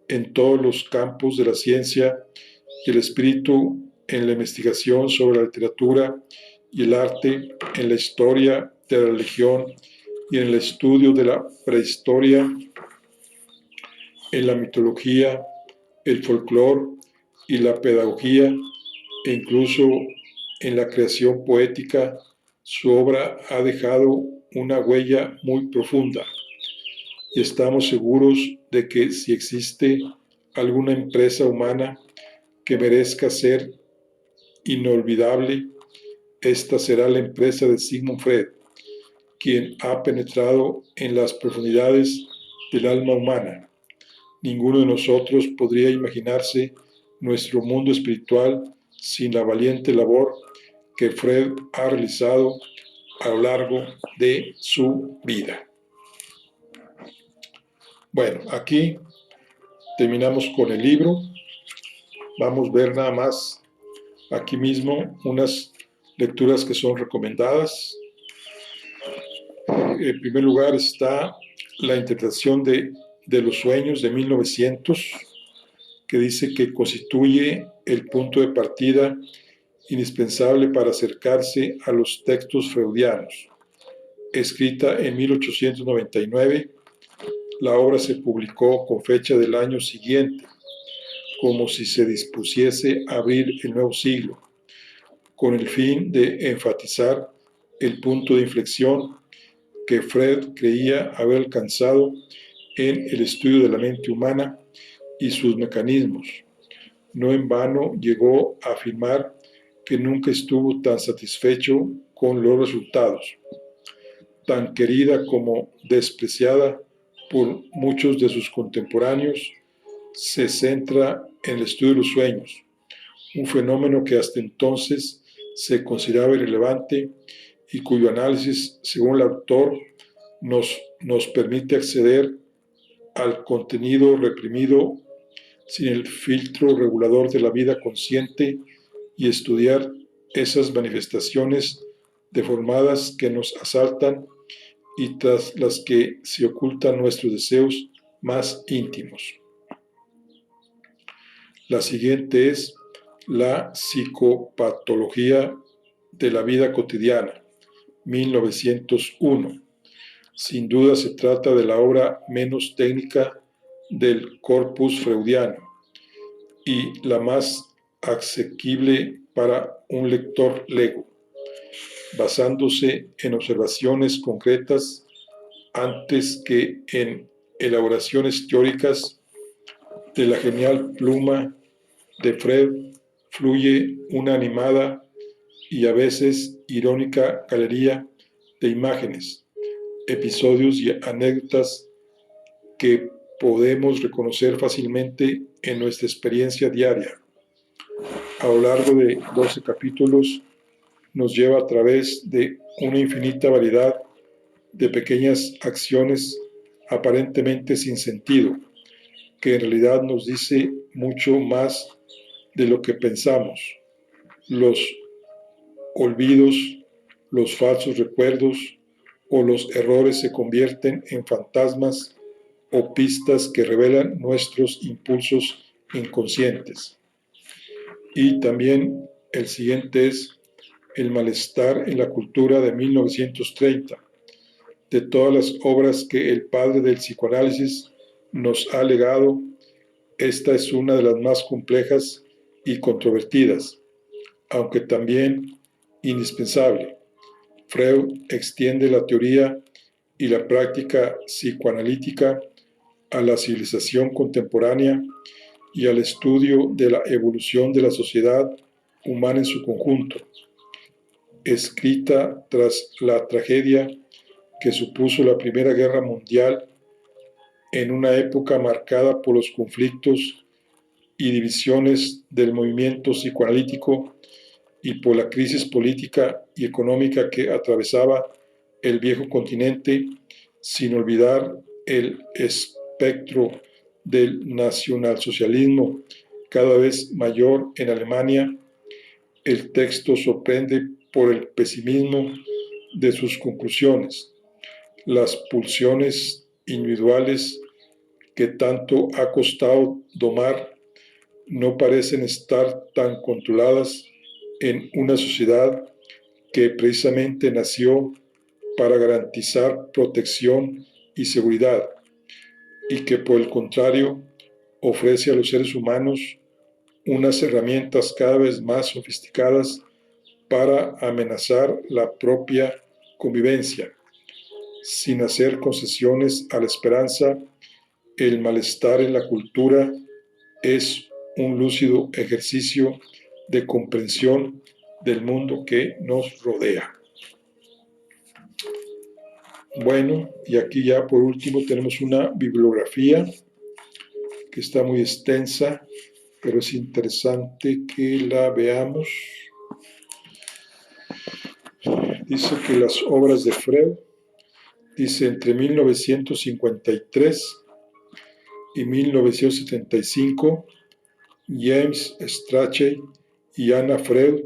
En todos los campos de la ciencia y el espíritu, en la investigación sobre la literatura y el arte, en la historia de la religión y en el estudio de la prehistoria, en la mitología, el folclore y la pedagogía, e incluso en la creación poética, su obra ha dejado una huella muy profunda. Y estamos seguros de que si existe alguna empresa humana que merezca ser inolvidable, esta será la empresa de Sigmund Freud, quien ha penetrado en las profundidades del alma humana. Ninguno de nosotros podría imaginarse nuestro mundo espiritual sin la valiente labor que Freud ha realizado a lo largo de su vida. Bueno, aquí terminamos con el libro. Vamos a ver nada más aquí mismo unas lecturas que son recomendadas. En primer lugar está la interpretación de los sueños de 1900, que dice que constituye el punto de partida indispensable para acercarse a los textos freudianos. Escrita en 1899, la obra se publicó con fecha del año siguiente, como si se dispusiese a abrir el nuevo siglo, con el fin de enfatizar el punto de inflexión que Freud creía haber alcanzado en el estudio de la mente humana y sus mecanismos. No en vano llegó a afirmar que nunca estuvo tan satisfecho con los resultados. Tan querida como despreciada por muchos de sus contemporáneos, se centra en el estudio de los sueños, un fenómeno que hasta entonces se consideraba irrelevante y cuyo análisis, según el autor, nos permite acceder al contenido reprimido sin el filtro regulador de la vida consciente y estudiar esas manifestaciones deformadas que nos asaltan y tras las que se ocultan nuestros deseos más íntimos. La siguiente es la psicopatología de la vida cotidiana, 1901. Sin duda se trata de la obra menos técnica del corpus freudiano y la más asequible para un lector lego, basándose en observaciones concretas antes que en elaboraciones teóricas. De la genial pluma de Freud fluye una animada y a veces irónica galería de imágenes, episodios y anécdotas que podemos reconocer fácilmente en nuestra experiencia diaria. A lo largo de 12 capítulos nos lleva a través de una infinita variedad de pequeñas acciones aparentemente sin sentido, que en realidad nos dice mucho más de lo que pensamos, los olvidos, los falsos recuerdos o los errores se convierten en fantasmas o pistas que revelan nuestros impulsos inconscientes. Y también el siguiente es El malestar en la cultura de 1930. De todas las obras que el padre del psicoanálisis nos ha legado, esta es una de las más complejas y controvertidas, aunque también indispensable. Freud extiende la teoría y la práctica psicoanalítica a la civilización contemporánea y al estudio de la evolución de la sociedad humana en su conjunto. Escrita tras la tragedia que supuso la Primera Guerra Mundial, en una época marcada por los conflictos y divisiones del movimiento psicoanalítico y por la crisis política y económica que atravesaba el viejo continente, sin olvidar el espectro del nacionalsocialismo cada vez mayor en Alemania. El texto sorprende por el pesimismo de sus conclusiones. Las pulsiones individuales que tanto ha costado domar no parecen estar tan controladas en una sociedad que precisamente nació para garantizar protección y seguridad, y que por el contrario ofrece a los seres humanos unas herramientas cada vez más sofisticadas para amenazar la propia convivencia. Sin hacer concesiones a la esperanza, el malestar en la cultura es un lúcido ejercicio de comprensión del mundo que nos rodea. Bueno, y aquí ya por último tenemos una bibliografía que está muy extensa, pero es interesante que la veamos. Dice que las obras de Freud, dice entre 1953 y 1975, James Strachey y Anna Freud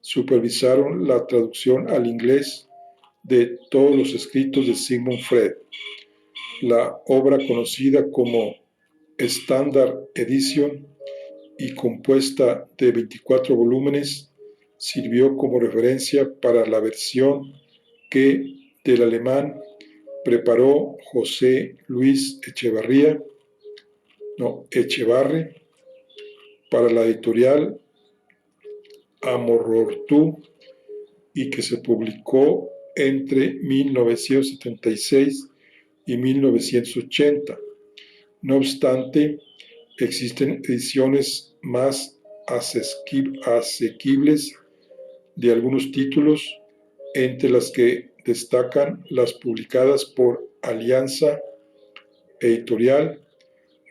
supervisaron la traducción al inglés de todos los escritos de Sigmund Freud. La obra conocida como Standard Edition y compuesta de 24 volúmenes sirvió como referencia para la versión que del alemán preparó José Luis Echevarri para la editorial Amorortú y que se publicó entre 1976 y 1980. No obstante, existen ediciones más asequibles de algunos títulos, entre las que destacan las publicadas por Alianza Editorial,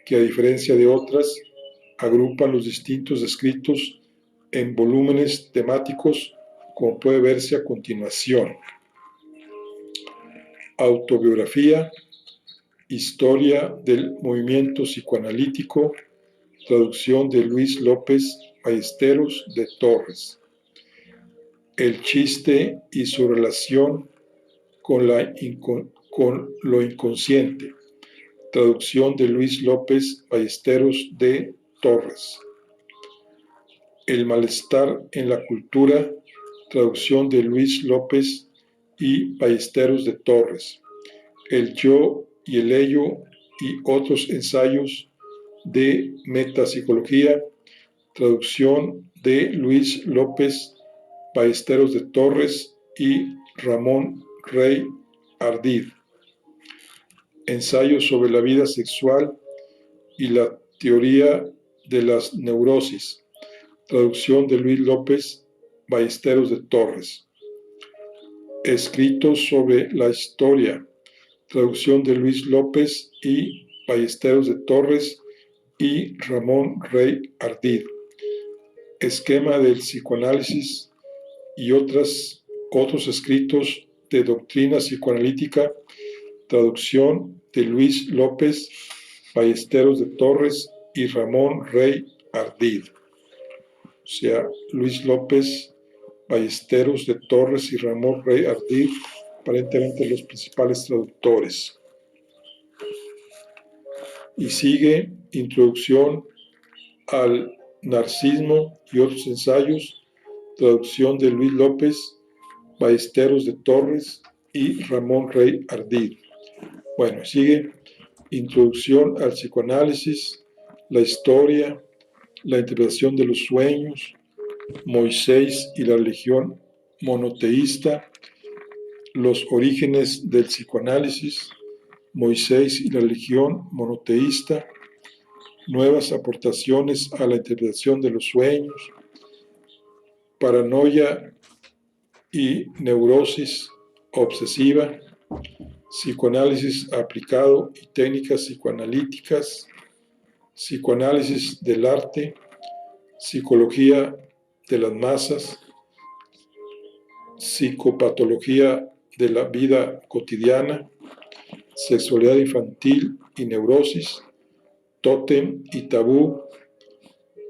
que a diferencia de otras, agrupan los distintos escritos en volúmenes temáticos, como puede verse a continuación. Autobiografía, Historia del movimiento psicoanalítico, traducción de Luis López Ballesteros de Torres. El chiste y su relación con lo inconsciente, traducción de Luis López Ballesteros de Torres. El malestar en la cultura, traducción de Luis López y Ballesteros de Torres. El yo y el ello y otros ensayos de metapsicología, traducción de Luis López Ballesteros de Torres y Ramón Rey Ardid. Ensayos sobre la vida sexual y la teoría de las neurosis, traducción de Luis López Ballesteros de Torres. Escritos sobre la historia, traducción de Luis López y Ballesteros de Torres y Ramón Rey Ardid. Esquema del psicoanálisis y otros escritos de doctrina psicoanalítica, traducción de Luis López Ballesteros de Torres y Ramón Rey Ardid. o sea, Luis López Ballesteros de Torres y Ramón Rey Ardid, aparentemente los principales traductores. Y sigue Introducción al Narcisismo y otros ensayos, traducción de Luis López Ballesteros de Torres y Ramón Rey Ardid. Bueno, sigue Introducción al Psicoanálisis, la historia, la interpretación de los sueños, Moisés y la religión monoteísta, los orígenes del psicoanálisis, Moisés y la religión monoteísta, nuevas aportaciones a la interpretación de los sueños, paranoia y neurosis obsesiva, psicoanálisis aplicado y técnicas psicoanalíticas, psicoanálisis del arte, psicología de las masas, psicopatología de la vida cotidiana, sexualidad infantil y neurosis, tótem y tabú,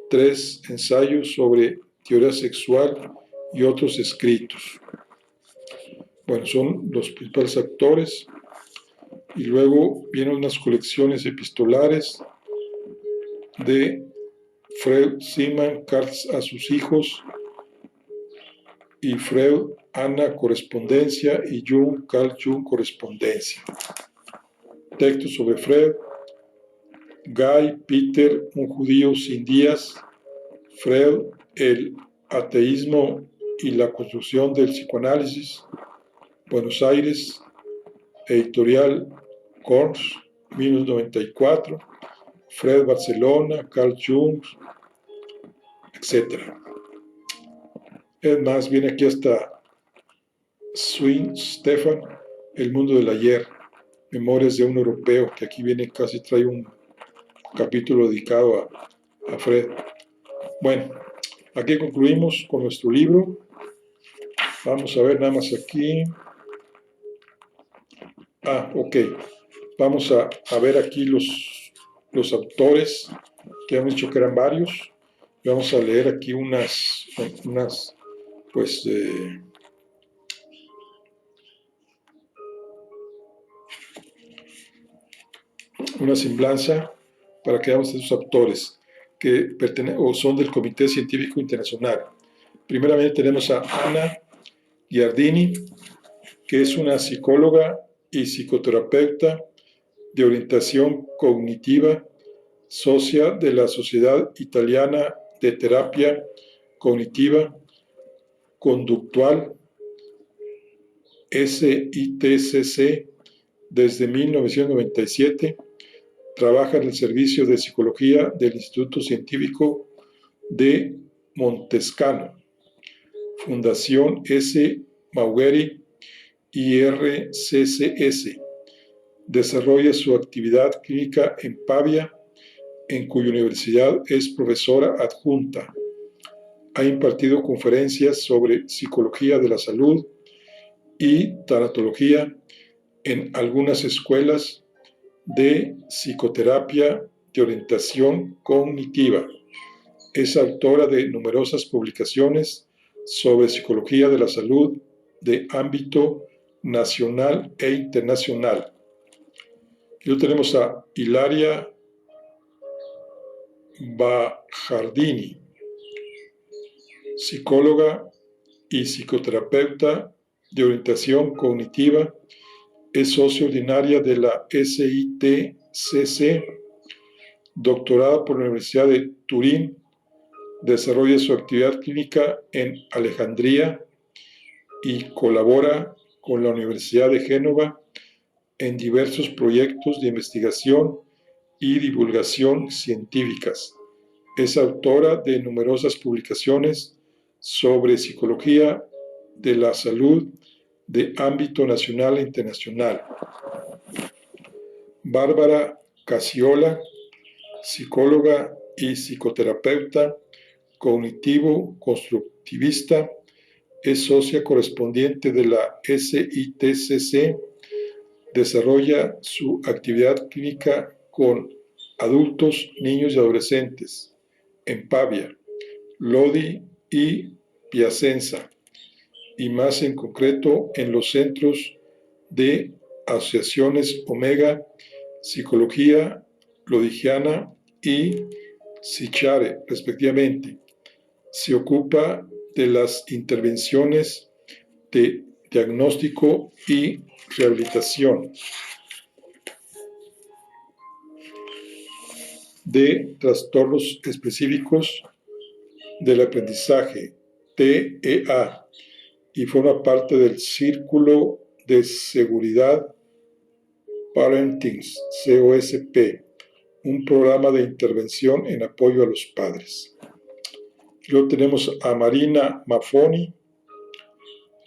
3 ensayos sobre teoría sexual y otros escritos. Bueno, son los principales autores. Y luego vienen unas colecciones epistolares de Freud, Siman, Carl a sus hijos, y Freud, Anna, correspondencia, y Jung, Carl Jung, correspondencia. Textos sobre Freud, Guy Peter, un judío sin días, Freud, el ateísmo y la construcción del psicoanálisis, Buenos Aires, editorial Korns, 1994, Freud, Barcelona, Carl Jung, etc. Es más, viene aquí hasta Swin Stefan, El mundo del ayer, Memorias de un europeo, que aquí viene casi trae un capítulo dedicado a Freud. Bueno, aquí concluimos con nuestro libro. Vamos a ver nada más aquí. Ok. Vamos a ver aquí los autores, que hemos dicho que eran varios. Y vamos a leer aquí unas pues, una semblanza para que veamos estos autores que son del Comité Científico Internacional. Primeramente tenemos a Anna Giardini, que es una psicóloga y psicoterapeuta de orientación cognitiva, socia de la Sociedad Italiana de Terapia Cognitiva Conductual, SITCC, desde 1997. Trabaja en el Servicio de Psicología del Instituto Científico de Montescano, Fundación S. Maugueri, IRCCS. Desarrolla su actividad clínica en Pavia, en cuya universidad es profesora adjunta. Ha impartido conferencias sobre psicología de la salud y tanatología en algunas escuelas de psicoterapia de orientación cognitiva. Es autora de numerosas publicaciones sobre psicología de la salud de ámbito nacional e internacional. Y luego tenemos a Ilaria Bajardini, psicóloga y psicoterapeuta de orientación cognitiva. Es socio ordinaria de la SITCC, doctorada por la Universidad de Turín. Desarrolla su actividad clínica en Alejandría y colabora con la Universidad de Génova en diversos proyectos de investigación y divulgación científicas. Es autora de numerosas publicaciones sobre psicología de la salud de ámbito nacional e internacional. Bárbara Cacciola, psicóloga y psicoterapeuta cognitivo-constructivista, es socia correspondiente de la SITCC. Desarrolla su actividad clínica con adultos, niños y adolescentes en Pavia, Lodi y Piacenza, y más en concreto en los centros de asociaciones Omega, Psicología Lodigiana y Sichare, respectivamente. Se ocupa de las intervenciones de diagnóstico y rehabilitación de trastornos específicos del aprendizaje, TEA, y forma parte del Círculo de Seguridad Parenting, COSP, un programa de intervención en apoyo a los padres. Luego tenemos a Marina Maffoni,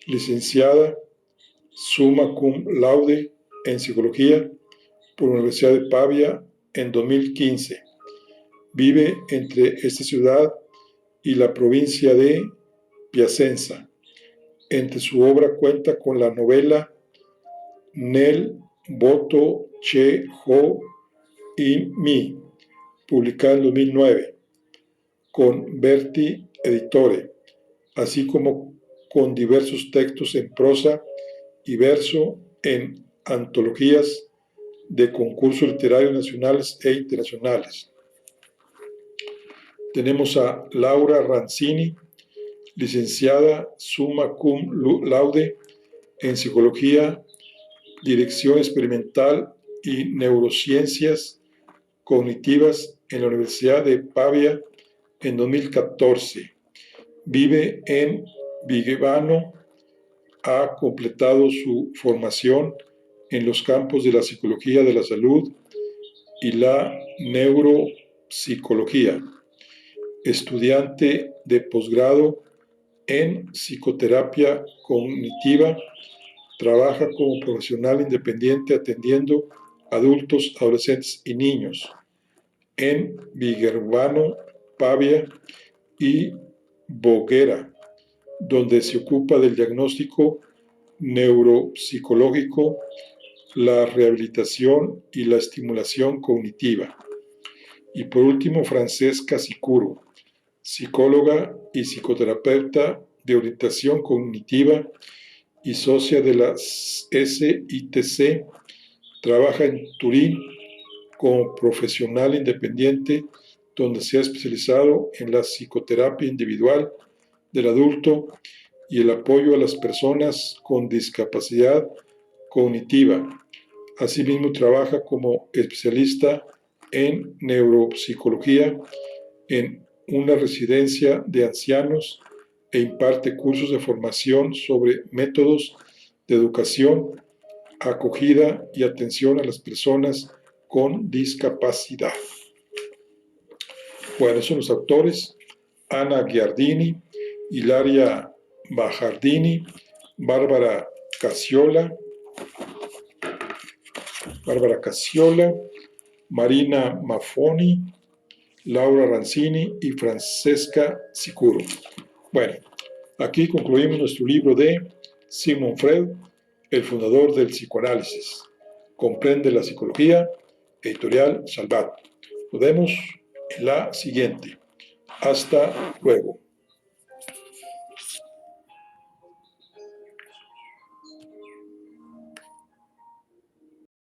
licenciada summa cum laude en psicología por la Universidad de Pavia en 2015. Vive entre esta ciudad y la provincia de Piacenza. Entre su obra cuenta con la novela Nel voto che ho in mi, publicada en 2009, con Berti Editore, así como con diversos textos en prosa y verso en antologías de concursos literarios nacionales e internacionales. Tenemos a Laura Rancini, licenciada summa cum laude en Psicología, Dirección Experimental y Neurociencias Cognitivas en la Universidad de Pavia en 2014. Vive en Vigevano. Ha completado su formación en los campos de la psicología de la salud y la neuropsicología. Estudiante de posgrado en psicoterapia cognitiva, trabaja como profesional independiente atendiendo adultos, adolescentes y niños en Vigevano, Pavia y Voghera, donde se ocupa del diagnóstico neuropsicológico, la rehabilitación y la estimulación cognitiva. Y por último, Francesca Sicuro, psicóloga y psicoterapeuta de orientación cognitiva y socia de la SITC, trabaja en Turín como profesional independiente, donde se ha especializado en la psicoterapia individual del adulto y el apoyo a las personas con discapacidad cognitiva. Asimismo, trabaja como especialista en neuropsicología en una residencia de ancianos e imparte cursos de formación sobre métodos de educación, acogida y atención a las personas con discapacidad. Bueno, son los autores: Ana Giardini, Ilaria Bajardini, Bárbara Cassiola, Marina Maffoni, Laura Rancini y Francesca Sicuro. Bueno, aquí concluimos nuestro libro de Sigmund Freud, el fundador del psicoanálisis. Comprende la psicología, editorial Salvat. Nos vemos en la siguiente. Hasta luego.